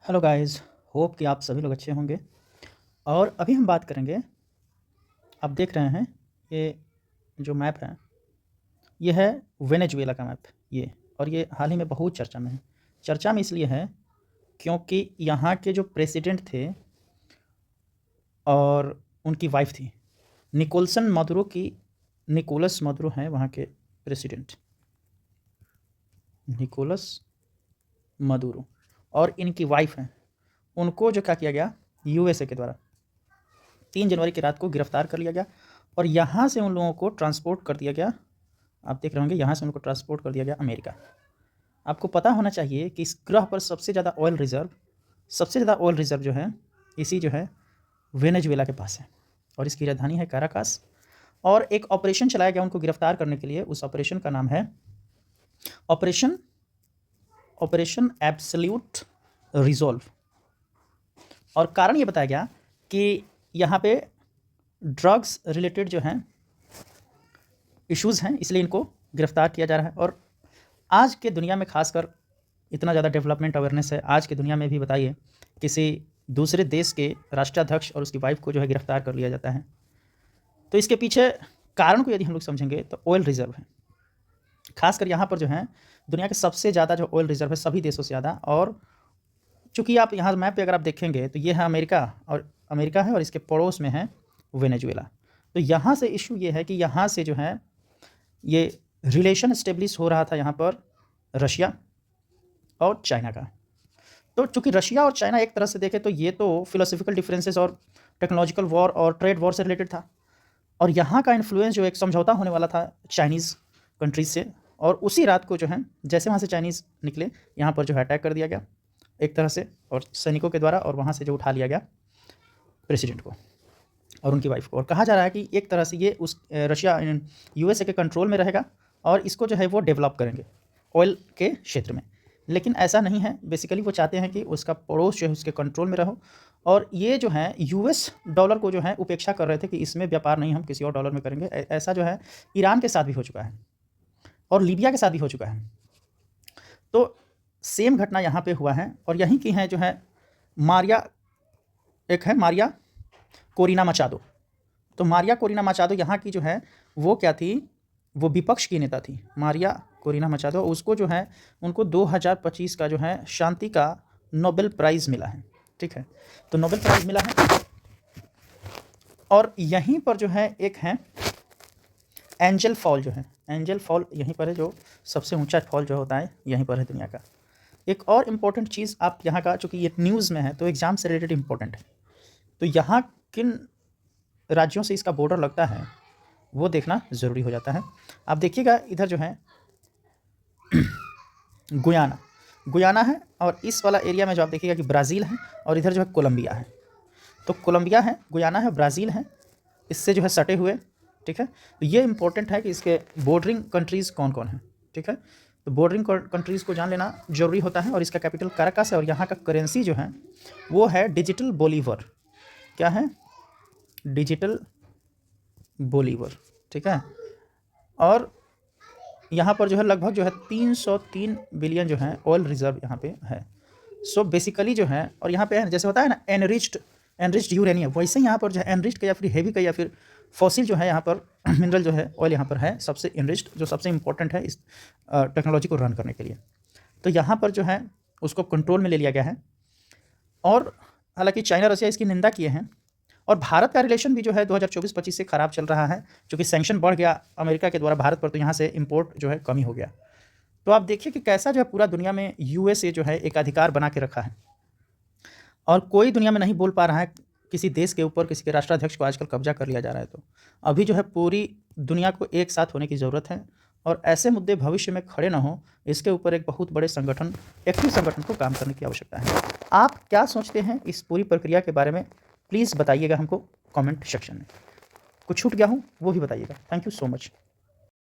Hello guys, hope कि आप सभी लोग अच्छे होंगे। और अभी हम बात करेंगे। आप देख रहे हैं ये जो मैप है, ये है वेनेजुएला का मैप। ये और ये हाल ही में बहुत चर्चा में है। चर्चा में इसलिए है क्योंकि यहाँ के जो प्रेसिडेंट थे और उनकी वाइफ थी निकोलसन मदुरो की। निकोलस मदुरो हैं वहाँ के प्रेसिडेंट, निकोलस मदुरो, और इनकी वाइफ हैं। उनको जो क्या किया गया, यूएसए के द्वारा 3 जनवरी की रात को गिरफ्तार कर लिया गया और यहाँ से उन लोगों को ट्रांसपोर्ट कर दिया गया। आप देख रहे होंगे यहाँ से उनको ट्रांसपोर्ट कर दिया गया अमेरिका। आपको पता होना चाहिए कि इस ग्रह पर सबसे ज़्यादा ऑयल रिज़र्व जो है इसी जो है वेनेजुएला के पास है और इसकी राजधानी है काराकास। और एक ऑपरेशन चलाया गया उनको गिरफ्तार करने के लिए। उस ऑपरेशन का नाम है ऑपरेशन एब्सोल्यूट रिजॉल्व। और कारण ये बताया गया कि यहाँ पे ड्रग्स रिलेटेड जो हैं इश्यूज़ हैं, इसलिए इनको गिरफ्तार किया जा रहा है। और आज के दुनिया में खासकर इतना ज़्यादा डेवलपमेंट अवेयरनेस है, आज के दुनिया में भी बताइए किसी दूसरे देश के राष्ट्राध्यक्ष और उसकी वाइफ को जो है गिरफ्तार कर लिया जाता है, तो इसके पीछे कारण को यदि हम लोग समझेंगे तो ऑयल रिज़र्व है। खासकर यहाँ पर जो है दुनिया के सबसे ज़्यादा जो ऑयल रिज़र्व है सभी देशों से ज़्यादा। और चूँकि आप यहाँ मैप पे अगर आप देखेंगे तो ये है अमेरिका है और इसके पड़ोस में है वेनेजुएला। तो यहाँ से इशू ये है कि यहाँ से जो है ये रिलेशन इस्टेब्लिश हो रहा था यहाँ पर रशिया और चाइना का। तो चूँकि रशिया और चाइना एक तरह से देखें तो ये तो फिलोसफिकल डिफरेंसेस और टेक्नोलॉजिकल वॉर और ट्रेड वॉर से रिलेटेड था। और यहाँ का इन्फ्लुएंस जो एक समझौता होने वाला था चाइनीज़ कंट्रीज से, और उसी रात को जो है जैसे वहाँ से चाइनीज़ निकले यहाँ पर जो है अटैक कर दिया गया एक तरह से और सैनिकों के द्वारा, और वहाँ से जो उठा लिया गया प्रेसिडेंट को और उनकी वाइफ को। और कहा जा रहा है कि एक तरह से ये उस रशिया यूएसए के कंट्रोल में रहेगा और इसको जो है वो डेवलप करेंगे ऑयल के क्षेत्र में। लेकिन ऐसा नहीं है, बेसिकली वो चाहते हैं कि उसका पड़ोस जो है उसके कंट्रोल में रहो। और ये जो है यूएस डॉलर को जो है उपेक्षा कर रहे थे कि इसमें व्यापार नहीं हम किसी और डॉलर में करेंगे। ऐसा जो है ईरान के साथ भी हो चुका है और लीबिया के साथ भी हो चुका है। तो सेम घटना यहाँ पे हुआ है। और यहीं की हैं जो है मारिया कोरिना मचादो। तो मारिया कोरिना मचादो यहाँ की जो है वो क्या थी, वो विपक्ष की नेता थी मारिया कोरिना मचादो। उसको जो है उनको 2025 का जो है शांति का नोबेल प्राइज़ मिला है। ठीक है, तो नोबेल प्राइज़ मिला है। और यहीं पर जो है एक है एंजल फॉल, जो है एंजल फॉल यहीं पर है, जो सबसे ऊंचा फॉल जो होता है यहीं पर है दुनिया का। एक और इम्पोर्टेंट चीज़ आप यहाँ का, चूँकि ये न्यूज़ में है तो एग्ज़ाम से रिलेटेड इम्पोर्टेंट है, तो यहाँ किन राज्यों से इसका बॉर्डर लगता है वो देखना ज़रूरी हो जाता है। आप देखिएगा इधर जो है गुयाना है, और इस वाला एरिया में जो आप देखिएगा कि ब्राज़ील है, और इधर जो है कोलंबिया है। तो कोलंबिया है, गुयाना है, ब्राज़ील है, इससे जो है सटे हुए। ठीक है, तो ये इंपॉर्टेंट है कि इसके बॉर्डरिंग कंट्रीज़ कौन कौन है। ठीक है, तो बॉर्डरिंग कंट्रीज़ को जान लेना ज़रूरी होता है। और इसका कैपिटल काराकास है और यहाँ का करेंसी जो है वो है डिजिटल बोलीवर। क्या है? Digital Bolivar. ठीक है, और यहाँ पर जो है लगभग जो है 303 बिलियन जो है ऑयल रिजर्व यहाँ पे है। सो बेसिकली जो है, और यहाँ पे जैसे होता है ना एनरिच्ड यूरेनियम, वैसे ही यहाँ पर जो है एनरिच्ड का या फिर हेवी का या फिर फॉसिल जो है यहाँ पर मिनरल जो है ऑयल यहाँ पर है सबसे एनरिच्ड, जो सबसे इंपॉर्टेंट है इस टेक्नोलॉजी को रन करने के लिए। तो यहाँ पर जो है उसको कंट्रोल में ले लिया गया है। और हालांकि चाइना रसिया इसकी निंदा किए हैं, और भारत का रिलेशन भी जो है 2024-25 से ख़राब चल रहा है, क्योंकि सैंक्शन बढ़ गया अमेरिका के द्वारा भारत पर, तो यहाँ से इंपोर्ट जो है कमी हो गया। तो आप देखिए कि कैसा जो है पूरा दुनिया में यूएसए जो है एक अधिकार बना के रखा है, और कोई दुनिया में नहीं बोल पा रहा है। किसी देश के ऊपर किसी के राष्ट्राध्यक्ष को आजकल कब्जा कर लिया जा रहा है। तो अभी जो है पूरी दुनिया को एक साथ होने की ज़रूरत है, और ऐसे मुद्दे भविष्य में खड़े ना हो, इसके ऊपर एक बहुत बड़े एक्टिव संगठन को काम करने की आवश्यकता है। आप क्या सोचते हैं इस पूरी प्रक्रिया के बारे में, प्लीज़ बताइएगा हमको कमेंट सेक्शन में। कुछ छूट गया हूँ वो भी बताइएगा। Thank you so much.